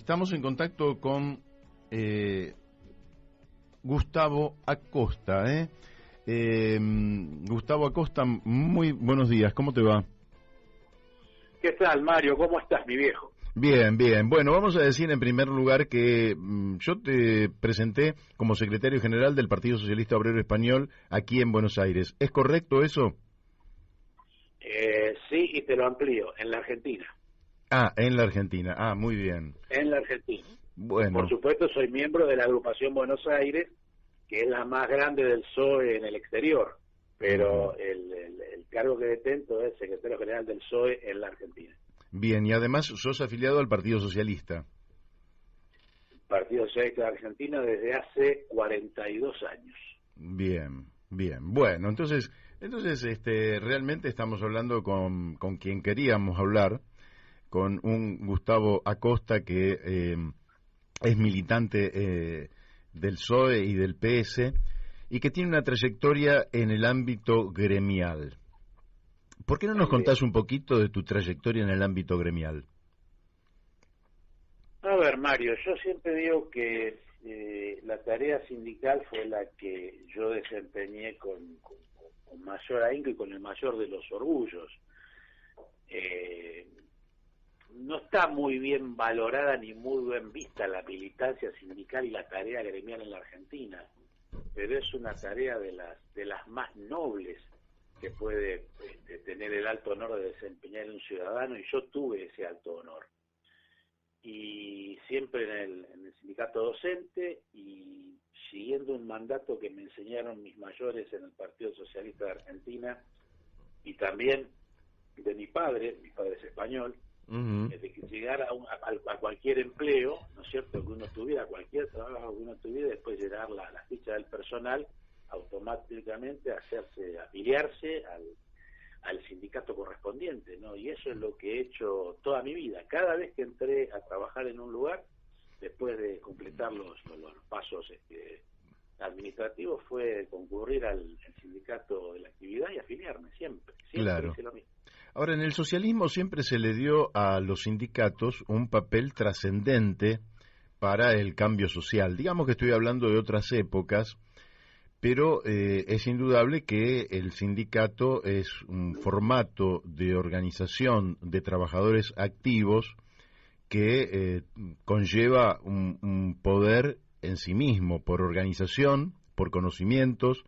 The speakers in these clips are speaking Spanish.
Estamos en contacto con Gustavo Acosta. Gustavo Acosta, muy buenos días, ¿cómo te va? ¿Qué tal, Mario? ¿Cómo estás, mi viejo? Bien, bien. Bueno, vamos a decir en primer lugar que yo te presenté como secretario general del Partido Socialista Obrero Español aquí en Buenos Aires. ¿Es correcto eso? Sí, y te lo amplío, en la Argentina. Ah, en la Argentina. Ah, muy bien. En la Argentina. Bueno. Por supuesto, soy miembro de la agrupación Buenos Aires, que es la más grande del PSOE en el exterior, pero el cargo que detento es secretario general del PSOE en la Argentina. Bien, y además sos afiliado al Partido Socialista. Partido Socialista de Argentina desde hace 42 años. Bien, bien. Bueno, entonces realmente estamos hablando con quien queríamos hablar, con un Gustavo Acosta que es militante del PSOE y del PS y que tiene una trayectoria en el ámbito gremial. ¿Por qué no nos contás un poquito de tu trayectoria en el ámbito gremial? A ver, Mario, yo siempre digo que la tarea sindical fue la que yo desempeñé con mayor ahínco y con el mayor de los orgullos. No está muy bien valorada ni muy bien vista la militancia sindical y la tarea gremial en la Argentina, pero es una tarea de las más nobles que puede tener el alto honor de desempeñar un ciudadano, y yo tuve ese alto honor. Y siempre en el sindicato docente y siguiendo un mandato que me enseñaron mis mayores en el Partido Socialista de Argentina y también de mi padre es español, de que llegara a cualquier empleo, ¿no es cierto?, que uno tuviera, cualquier trabajo que uno tuviera, después llegar la ficha del personal, automáticamente afiliarse al sindicato correspondiente, ¿no? Y eso es lo que he hecho toda mi vida. Cada vez que entré a trabajar en un lugar, después de completar los pasos administrativos, fue concurrir al sindicato de la actividad y afiliarme, siempre Claro. hice lo mismo. Ahora, en el socialismo siempre se le dio a los sindicatos un papel trascendente para el cambio social. Digamos que estoy hablando de otras épocas, pero es indudable que el sindicato es un formato de organización de trabajadores activos que conlleva un poder en sí mismo, por organización, por conocimientos,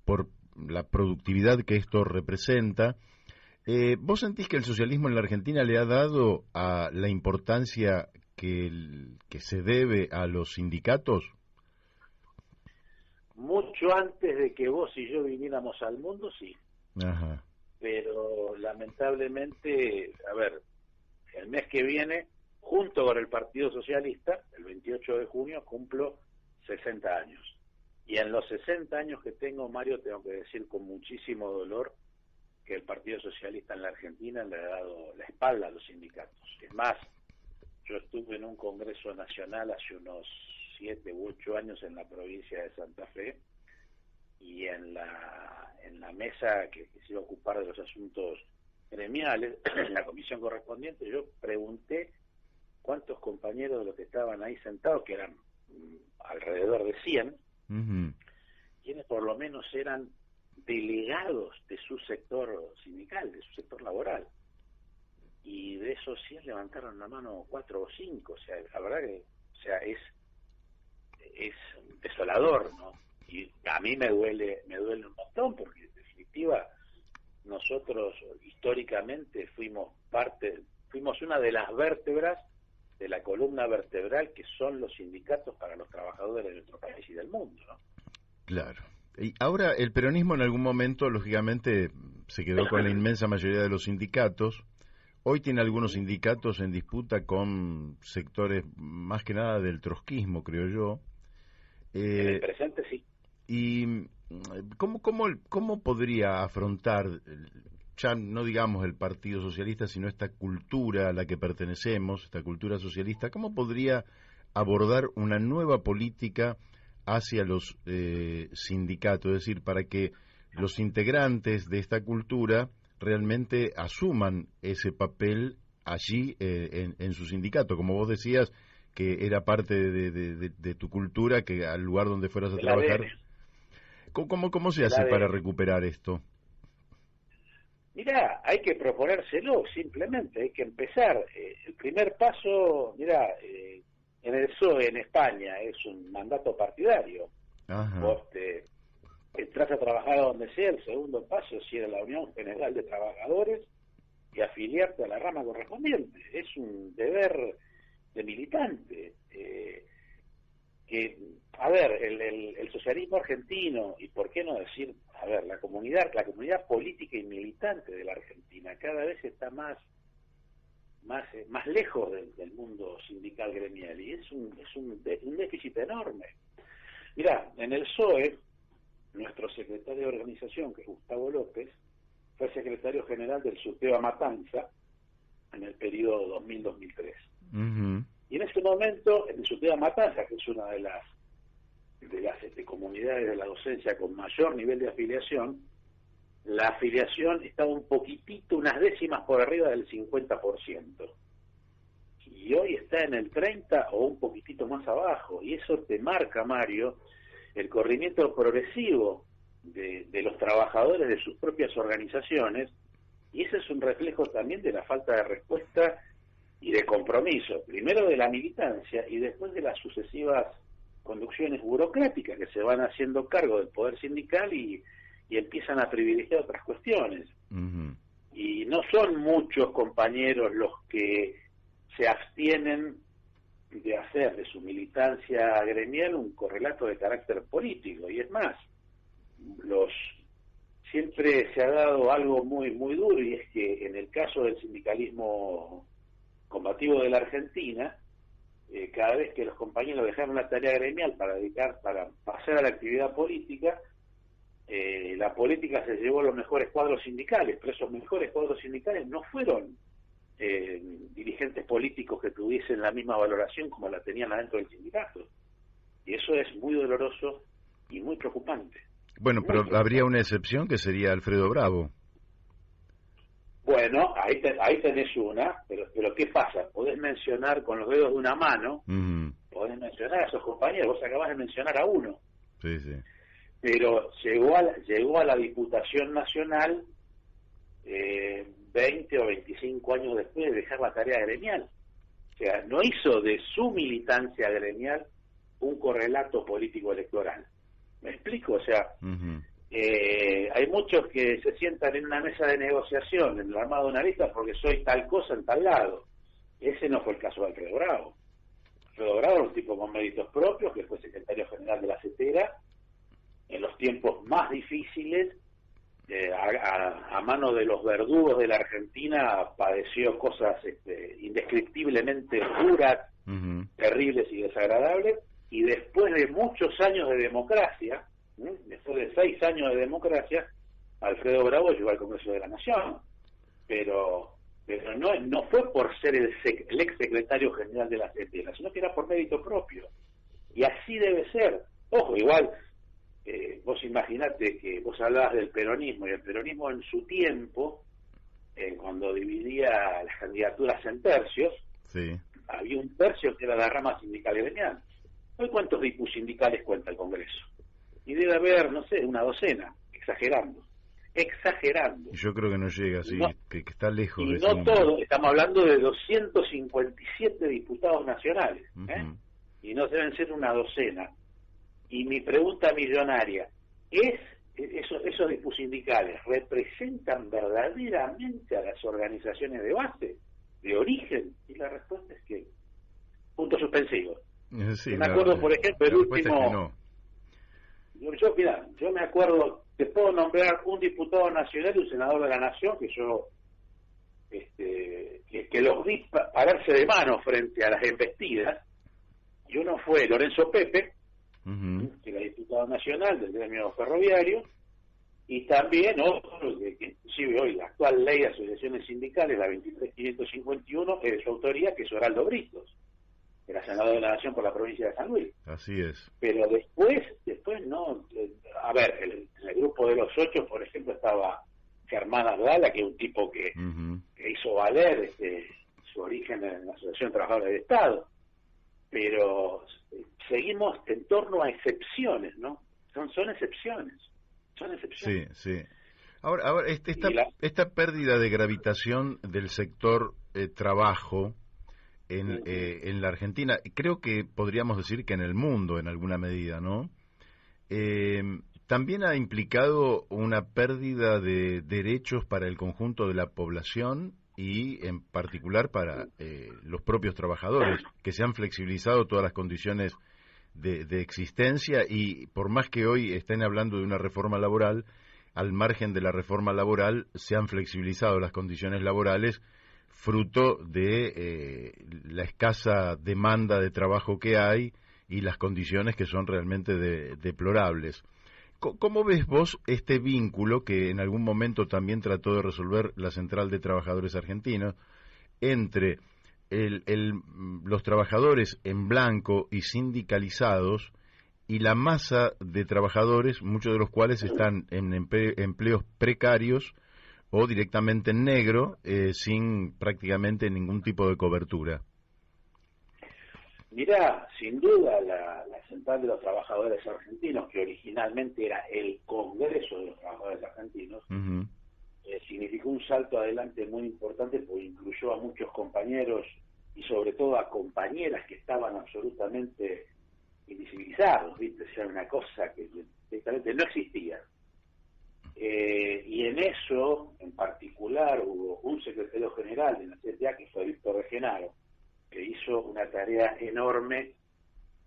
por la productividad que esto representa. ¿Vos sentís que el socialismo en la Argentina le ha dado a la importancia que se debe a los sindicatos? Mucho antes de que vos y yo viniéramos al mundo, sí. Ajá. Pero lamentablemente, a ver, el mes que viene, junto con el Partido Socialista, el 28 de junio, cumplo 60 años. Y en los 60 años que tengo, Mario, tengo que decir con muchísimo dolor que el Partido Socialista en la Argentina le ha dado la espalda a los sindicatos. Es más, yo estuve en un congreso nacional hace unos 7 u 8 años en la provincia de Santa Fe, y en la mesa que se iba a ocupar de los asuntos gremiales, en la comisión correspondiente, yo pregunté cuántos compañeros de los que estaban ahí sentados, que eran alrededor de 100, quienes por lo menos eran delegados de su sector sindical, de su sector laboral. Y de esos 100 levantaron la mano 4 o 5, o sea, la verdad que, o sea, es desolador, ¿no? Y a mí me duele un montón, porque en definitiva nosotros históricamente fuimos una de las vértebras de la columna vertebral que son los sindicatos para los trabajadores de nuestro país y del mundo, ¿no? Claro. Y ahora el peronismo en algún momento, lógicamente, se quedó con la inmensa mayoría de los sindicatos. Hoy tiene algunos sindicatos en disputa con sectores más que nada del trotskismo, creo yo. En el presente sí. ¿Y cómo podría afrontar, ya no digamos el Partido Socialista, sino esta cultura a la que pertenecemos, esta cultura socialista, cómo podría abordar una nueva política hacia los sindicatos? Es decir, para que los integrantes de esta cultura realmente asuman ese papel allí en su sindicato. Como vos decías, que era parte de tu cultura, que al lugar donde fueras a trabajar. ¿Cómo se hace para recuperar esto? Mirá, hay que proponérselo, simplemente, hay que empezar. El primer paso, mirá, en el PSOE en España es un mandato partidario. Ajá. Vos entras a trabajar a donde sea, el segundo paso es ir a la Unión General de Trabajadores y afiliarte a la rama correspondiente. Es un deber de militante. Que, a ver, el socialismo argentino, y por qué no decir, a ver, la comunidad política y militante de la Argentina cada vez está más lejos del mundo sindical gremial, y es un déficit enorme. Mirá, en el PSOE, nuestro secretario de organización, que es Gustavo López, fue secretario general del Subteo Matanza en el periodo 2000-2003. Uh-huh. Y en ese momento, en el Subteo Matanza, que es una de las comunidades de la docencia con mayor nivel de afiliación, la afiliación estaba un poquitito, unas décimas por arriba del 50%. Y hoy está en el 30% o un poquitito más abajo. Y eso te marca, Mario, el corrimiento progresivo de los trabajadores de sus propias organizaciones, y ese es un reflejo también de la falta de respuesta y de compromiso, primero de la militancia y después de las sucesivas conducciones burocráticas que se van haciendo cargo del poder sindical y empiezan a privilegiar otras cuestiones. Uh-huh. Y no son muchos compañeros los que se abstienen de hacer de su militancia gremial un correlato de carácter político. Y es más, siempre se ha dado algo muy muy duro, y es que en el caso del sindicalismo combativo de la Argentina, cada vez que los compañeros dejaron la tarea gremial para pasar a la actividad política, la política se llevó los mejores cuadros sindicales, pero esos mejores cuadros sindicales no fueron dirigentes políticos que tuviesen la misma valoración como la tenían adentro del sindicato. Y eso es muy doloroso y muy preocupante. Bueno, pero habría una excepción que sería Alfredo Bravo. Bueno, ahí tenés una, pero ¿qué pasa? Podés mencionar con los dedos de una mano, Uh-huh. podés mencionar a esos compañeros, vos acabás de mencionar a uno. Sí, sí. Pero llegó a la Diputación Nacional 20 o 25 años después de dejar la tarea gremial. O sea, no hizo de su militancia gremial un correlato político electoral. ¿Me explico? O sea, Uh-huh. hay muchos que se sientan en una mesa de negociación en el armado de una lista porque soy tal cosa en tal lado. Ese no fue el caso de Alfredo Bravo. Alfredo Bravo era un tipo con méritos propios, que fue secretario general de la CETERA en los tiempos más difíciles. A mano de los verdugos de la Argentina padeció cosas indescriptiblemente duras, Uh-huh. terribles y desagradables, y después de muchos años de democracia, después de 6 años de democracia, Alfredo Bravo llegó al Congreso de la Nación, pero no fue por ser el ex secretario general de la CETERA, sino que era por mérito propio, y así debe ser. Ojo, igual, vos imaginate que vos hablabas del peronismo, y el peronismo en su tiempo, cuando dividía las candidaturas en tercios, Sí. había un tercio que era la rama sindical gremial. Hoy, ¿cuántos dipus sindicales cuenta el Congreso? Y debe haber, no sé, una docena, exagerando. Yo creo que no llega, sí, no, que está lejos y de ese no número. todo, estamos hablando de 257 diputados nacionales, Uh-huh. y no deben ser una docena. Y mi pregunta millonaria, ¿esos dipus sindicales representan verdaderamente a las organizaciones de base, de origen? Y la respuesta es que, punto suspensivo. Sí, Yo me acuerdo, por ejemplo, el respuesta último... es que no. Yo me acuerdo, te puedo nombrar un diputado nacional y un senador de la Nación que los vi pararse de mano frente a las embestidas, y uno fue Lorenzo Pepe, Uh-huh. que era diputado nacional del gremio ferroviario, y también otro, que inclusive hoy la actual ley de asociaciones sindicales, la 23.551, es de su autoría, que es Oraldo Britos, que era senador de la Nación por la provincia de San Luis. Así es. Pero después no, a ver, en el grupo de los 8, por ejemplo, estaba Germán Abdala, que es un tipo que Uh-huh. hizo valer su origen en la Asociación de Trabajadores del Estado. pero seguimos en torno a excepciones, ¿no? Son excepciones, son excepciones. Sí, sí. Ahora esta pérdida de gravitación del sector trabajo en la Argentina, creo que podríamos decir que en el mundo en alguna medida, ¿no? También ha implicado una pérdida de derechos para el conjunto de la población y en particular para los propios trabajadores, que se han flexibilizado todas las condiciones de existencia y por más que hoy estén hablando de una reforma laboral, al margen de la reforma laboral se han flexibilizado las condiciones laborales fruto de la escasa demanda de trabajo que hay y las condiciones que son realmente deplorables. ¿Cómo ves vos este vínculo que en algún momento también trató de resolver la Central de Trabajadores Argentinos entre los trabajadores en blanco y sindicalizados y la masa de trabajadores, muchos de los cuales están en empleos precarios o directamente en negro, sin prácticamente ningún tipo de cobertura? Mirá, sin duda la Central de los Trabajadores Argentinos, que originalmente era el Congreso de los Trabajadores Argentinos, significó un salto adelante muy importante porque incluyó a muchos compañeros y sobre todo a compañeras que estaban absolutamente invisibilizados, ¿viste? O sea, una cosa que directamente no existía. Y en eso, en particular, hubo un secretario general de la CTA, que fue Víctor de Genaro, que hizo una tarea enorme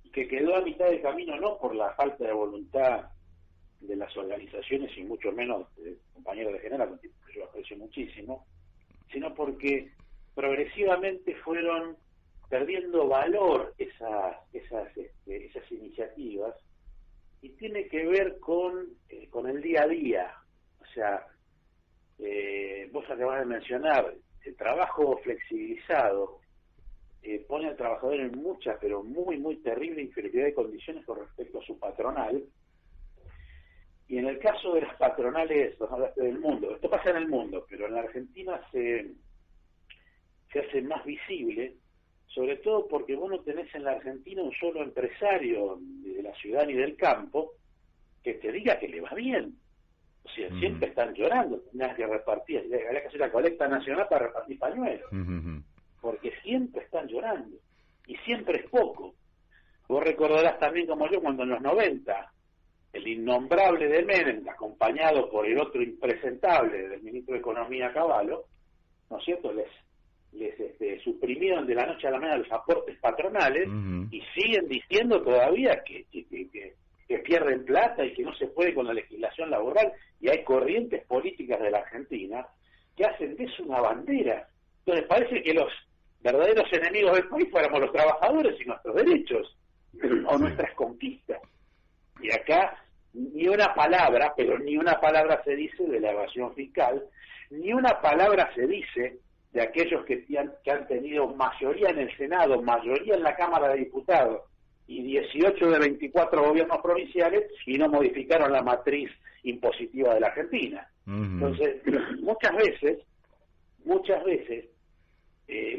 y que quedó a mitad de camino, no por la falta de voluntad de las organizaciones y mucho menos de compañeros de Genaro, que yo aprecio muchísimo, sino porque progresivamente fueron perdiendo valor esas iniciativas, y tiene que ver con el día a día. O sea, vos acabás de mencionar, el trabajo flexibilizado pone al trabajador en mucha, pero muy, muy terrible inferioridad de condiciones con respecto a su patronal. Y en el caso de las patronales, vos hablaste del mundo, esto pasa en el mundo, pero en la Argentina se hace más visible, sobre todo porque vos no tenés en la Argentina un solo empresario de la ciudad ni del campo que te diga que le va bien. O sea, siempre están llorando, tenés que repartir, habría que hacer la colecta nacional para repartir pañuelos, porque siempre están llorando, y siempre es poco. Vos recordarás también como yo cuando en los 90, el innombrable de Menem, acompañado por el otro impresentable del ministro de Economía Cavallo, ¿no es cierto?, les suprimieron de la noche a la mañana los aportes patronales, y siguen diciendo todavía que pierden plata y que no se puede con la legislación laboral, y hay corrientes políticas de la Argentina que hacen de eso una bandera. Entonces parece que los verdaderos enemigos del país fuéramos los trabajadores y nuestros derechos o nuestras conquistas. Y acá ni una palabra, pero ni una palabra se dice de la evasión fiscal, ni una palabra se dice de aquellos que han tenido mayoría en el Senado, mayoría en la Cámara de Diputados y 18 de 24 gobiernos provinciales y no modificaron la matriz impositiva de la Argentina. Entonces, muchas veces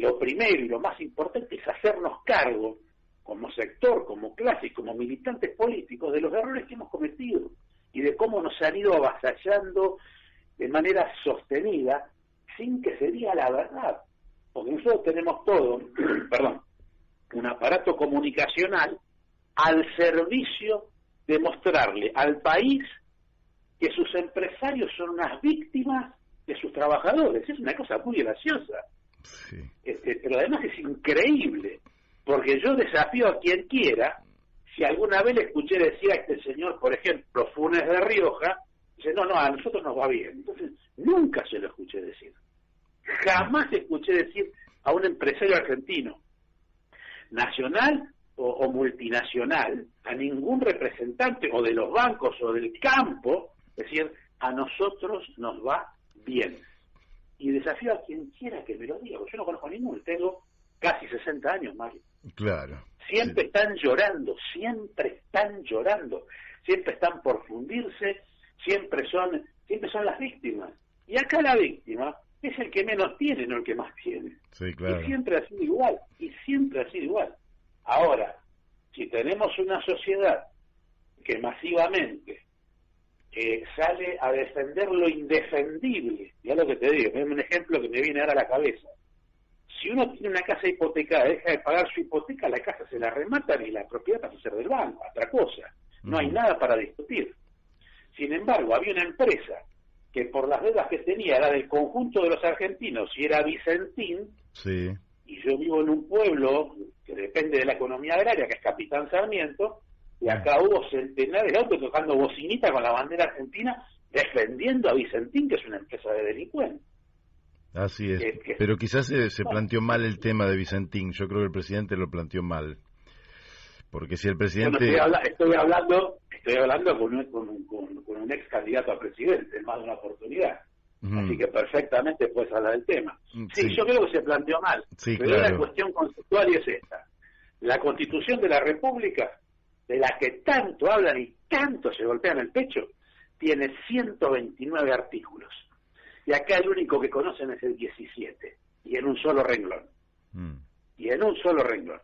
lo primero y lo más importante es hacernos cargo como sector, como clase y como militantes políticos de los errores que hemos cometido y de cómo nos han ido avasallando de manera sostenida sin que se diga la verdad, porque nosotros tenemos todo, un aparato comunicacional al servicio de mostrarle al país que sus empresarios son unas víctimas de sus trabajadores. Es una cosa muy graciosa, sí. Pero además es increíble, porque yo desafío a quien quiera, si alguna vez le escuché decir a este señor, por ejemplo, Funes de Rioja, dice, no, a nosotros nos va bien. Entonces, nunca se lo escuché decir. Jamás escuché decir a un empresario argentino, nacional o multinacional, a ningún representante o de los bancos o del campo, decir, a nosotros nos va bien. Y desafío a quien quiera que me lo diga, porque yo no conozco a ninguno, tengo casi 60 años, Mario. Claro. Siempre están llorando, siempre están por fundirse, siempre son las víctimas. Y acá la víctima es el que menos tiene, no el que más tiene. Sí, claro. Y siempre ha sido igual. Ahora, tenemos una sociedad que masivamente sale a defender lo indefendible, ya lo que te digo, es un ejemplo que me viene ahora a la cabeza. Si uno tiene una casa hipotecada, deja de pagar su hipoteca, la casa se la rematan y la propiedad pasa a ser del banco, otra cosa. No hay nada para discutir. Sin embargo, había una empresa que por las deudas que tenía era del conjunto de los argentinos y era Vicentín, sí. Y yo vivo en un pueblo que depende de la economía agraria, que es Capitán Sarmiento, y acá hubo centenares de autos tocando bocinita con la bandera argentina, defendiendo a Vicentín, que es una empresa de delincuentes. Así es, pero quizás se planteó mal el tema de Vicentín. Yo creo que el presidente lo planteó mal, porque si el presidente... Bueno, estoy hablando con un ex candidato a presidente en más de una oportunidad. Así que perfectamente puedes hablar del tema. Sí, yo creo que se planteó mal, sí, pero claro. la cuestión conceptual y es esta. La Constitución de la República, de la que tanto hablan y tanto se golpean el pecho, tiene 129 artículos. Y acá el único que conocen es el 17, y en un solo renglón. Y en un solo renglón.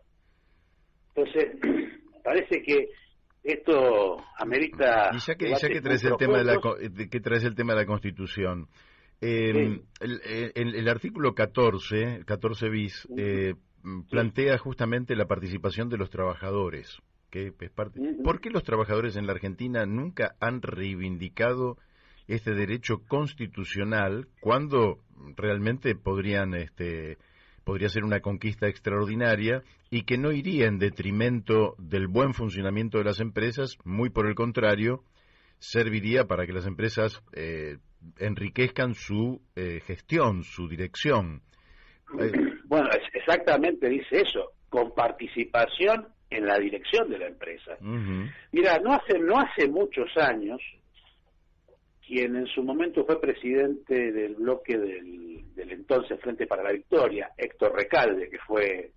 Entonces, parece que esto amerita... Y ya que traes el tema de la Constitución, sí. el artículo 14 bis, plantea justamente la participación de los trabajadores, que es parte... ¿Por qué los trabajadores en la Argentina nunca han reivindicado este derecho constitucional cuando realmente podría ser una conquista extraordinaria y que no iría en detrimento del buen funcionamiento de las empresas? Muy por el contrario, serviría para que las empresas enriquezcan su gestión, su dirección. Bueno, exactamente dice eso, con participación en la dirección de la empresa. Mira, no hace muchos años, quien en su momento fue presidente del bloque del entonces Frente para la Victoria, Héctor Recalde, que fue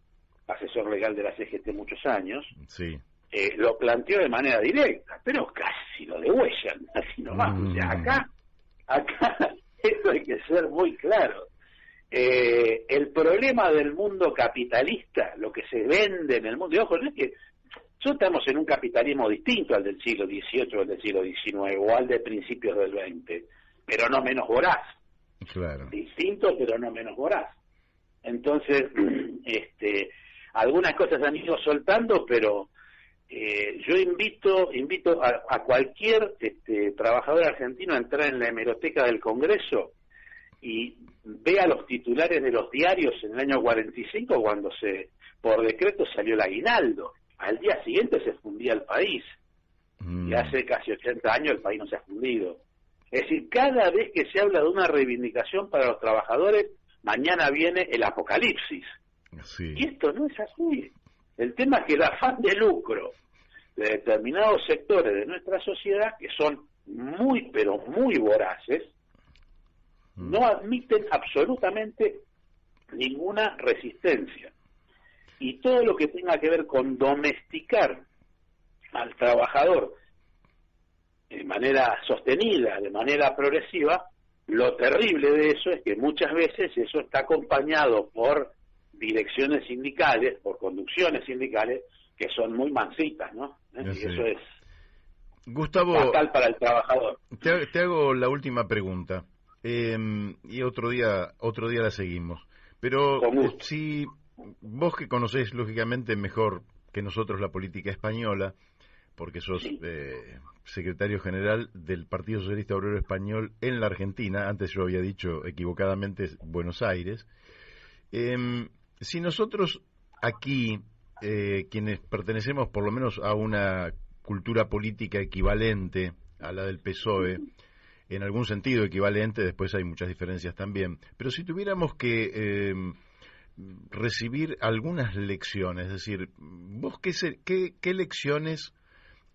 asesor legal de la CGT muchos años, sí. Lo planteó de manera directa, pero casi lo degüellan, así nomás. O sea, acá esto hay que ser muy claro. El problema del mundo capitalista, lo que se vende en el mundo, y ojo, no es que nosotros estamos en un capitalismo distinto al del siglo XVIII o al del siglo XIX o al de principios del XX, pero no menos voraz. Claro. Distinto, pero no menos voraz. Entonces, algunas cosas han ido soltando, pero yo invito a cualquier trabajador argentino a entrar en la hemeroteca del Congreso y vea los titulares de los diarios en el año 45, cuando por decreto salió el aguinaldo. Al día siguiente se fundía el país. Y hace casi 80 años el país no se ha fundido. Es decir, cada vez que se habla de una reivindicación para los trabajadores, mañana viene el apocalipsis. Sí. Y esto no es así. El tema es que el afán de lucro de determinados sectores de nuestra sociedad, que son muy, pero muy voraces, no admiten absolutamente ninguna resistencia. Y todo lo que tenga que ver con domesticar al trabajador de manera sostenida, de manera progresiva, lo terrible de eso es que muchas veces eso está acompañado por direcciones sindicales, por conducciones sindicales, que son muy mansitas, ¿no? Y eso es Gustavo, fatal para el trabajador. Te hago la última pregunta, y otro día la seguimos. Pero si vos, que conocés lógicamente mejor que nosotros la política española, porque sos secretario general del Partido Socialista Obrero Español en la Argentina, antes yo había dicho equivocadamente Buenos Aires, si nosotros aquí, quienes pertenecemos por lo menos a una cultura política equivalente a la del PSOE, en algún sentido equivalente, después hay muchas diferencias también, pero si tuviéramos que recibir algunas lecciones, es decir, ¿vos qué lecciones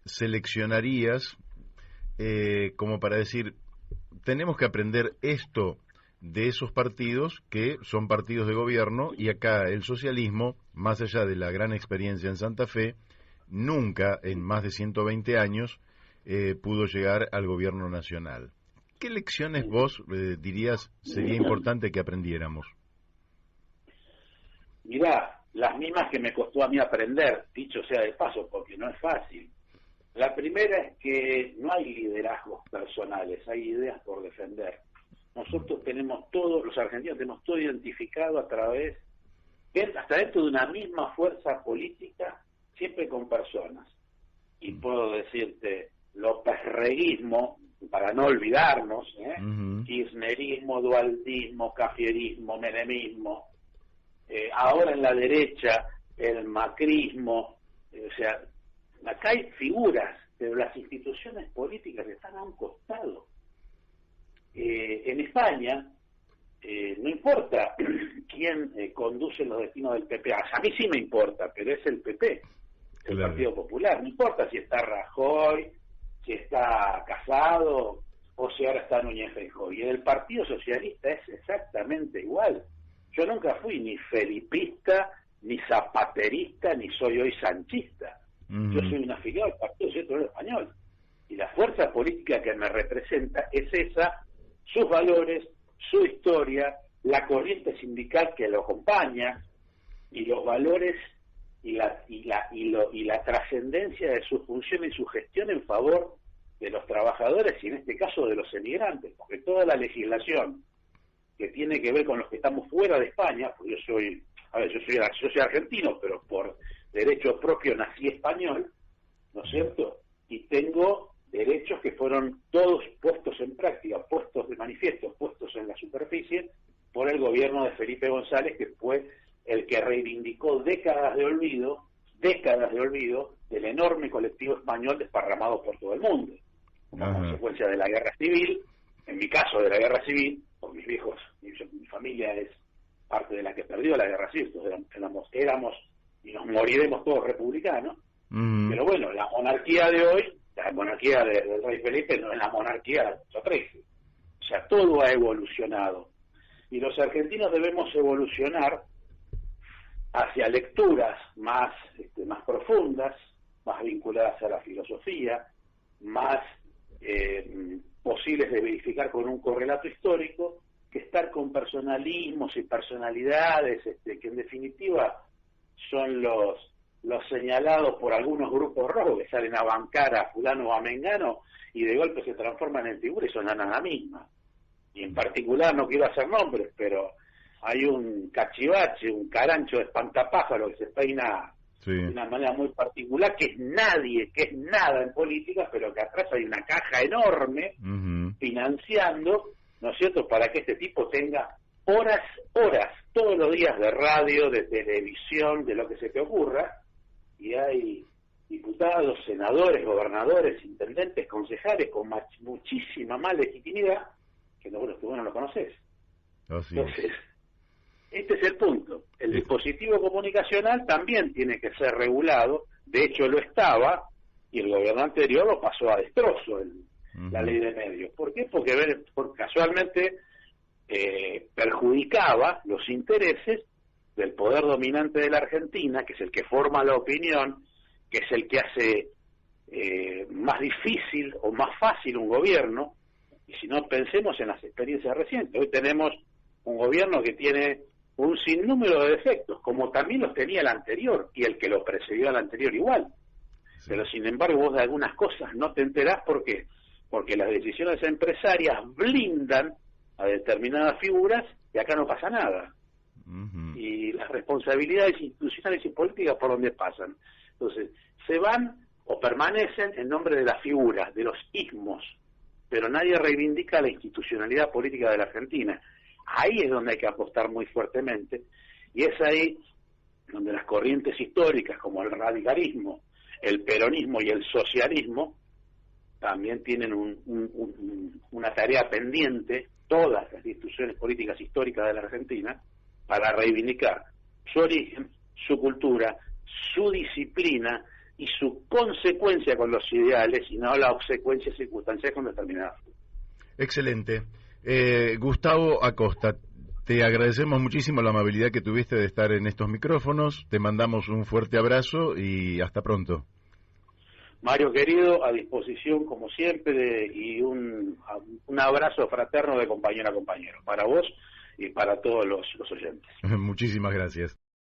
seleccionarías como para decir, tenemos que aprender esto de esos partidos que son partidos de gobierno, y acá el socialismo, más allá de la gran experiencia en Santa Fe, nunca en más de 120 años pudo llegar al gobierno nacional? ¿Qué lecciones vos dirías sería importante que aprendiéramos? Mirá, las mismas que me costó a mí aprender, dicho sea de paso, porque no es fácil. La primera es que no hay liderazgos personales, hay ideas por defender. Nosotros tenemos todo, los argentinos tenemos todo identificado a través, hasta dentro de una misma fuerza política, siempre con personas. Y puedo decirte, lópez-reguismo, para no olvidarnos, kirchnerismo, dualdismo, cafierismo, menemismo, ahora en la derecha, el macrismo, o sea, acá hay figuras, pero las instituciones políticas están a un costado. En España, no importa quién conduce los destinos del PP, a mí sí me importa, pero es el PP, el Partido Popular, no importa si está Rajoy, si está Casado, o si ahora está Núñez Feijóo. Y en el Partido Socialista es exactamente igual. Yo nunca fui ni felipista, ni zapaterista, ni soy hoy sanchista. Yo soy un afiliado al Partido Socialista Español. Y la fuerza política que me representa es esa, sus valores, su historia, la corriente sindical que lo acompaña, y los valores y la trascendencia de su función y su gestión en favor de los trabajadores y en este caso de los emigrantes, porque toda la legislación que tiene que ver con los que estamos fuera de España, porque yo soy argentino, pero por derecho propio nací español, ¿no es cierto? Y tengo derechos que fueron todos puestos en práctica, puestos de manifiesto, puestos en la superficie por el gobierno de Felipe González, que fue el que reivindicó décadas de olvido del enorme colectivo español desparramado por todo el mundo, como consecuencia de la guerra civil, en mi caso de la guerra civil, por mis viejos, mi familia es parte de la que perdió la guerra civil, entonces éramos y nos moriremos todos republicanos, pero bueno, la monarquía de hoy, la monarquía del rey Felipe no es la monarquía de Alfonso XIII, o sea, todo ha evolucionado, y los argentinos debemos evolucionar hacia lecturas más profundas, más vinculadas a la filosofía, más posibles de verificar con un correlato histórico, que estar con personalismos y personalidades que en definitiva son los señalados por algunos grupos rojos que salen a bancar a fulano o a mengano y de golpe se transforman en figuras y son la nada misma. Y en particular, no quiero hacer nombres, pero hay un cachivache, un carancho de espantapájaro que se peina de una manera muy particular, que es nada en política, pero que atrás hay una caja enorme financiando, ¿no es cierto?, para que este tipo tenga horas, todos los días de radio, de televisión, de lo que se te ocurra, y hay diputados, senadores, gobernadores, intendentes, concejales con muchísima más legitimidad que vos no lo conocés. Entonces, este es el punto. El dispositivo comunicacional también tiene que ser regulado, de hecho lo estaba, y el gobierno anterior lo pasó a destrozo, la ley de medios. ¿Por qué? Porque casualmente perjudicaba los intereses del poder dominante de la Argentina, que es el que forma la opinión, que es el que hace más difícil o más fácil un gobierno. Y si no, pensemos en las experiencias recientes. Hoy tenemos un gobierno que tiene un sinnúmero de defectos, como también los tenía el anterior, y el que lo precedió al anterior igual. Pero sin embargo vos de algunas cosas no te enterás. ¿Por qué? Porque las decisiones empresarias blindan a determinadas figuras y acá no pasa nada. Y las responsabilidades institucionales y políticas por donde pasan. Entonces, se van o permanecen en nombre de las figuras, de los ismos, pero nadie reivindica la institucionalidad política de la Argentina. Ahí es donde hay que apostar muy fuertemente, y es ahí donde las corrientes históricas como el radicalismo, el peronismo y el socialismo también tienen una tarea pendiente, todas las instituciones políticas históricas de la Argentina, para reivindicar su origen, su cultura, su disciplina y su consecuencia con los ideales, y no la obsecuencia circunstancial con determinadas. Excelente. Gustavo Acosta, te agradecemos muchísimo la amabilidad que tuviste de estar en estos micrófonos, te mandamos un fuerte abrazo y hasta pronto. Mario querido, a disposición como siempre, y un abrazo fraterno de compañero a compañero, para vos y para todos los oyentes. Muchísimas gracias.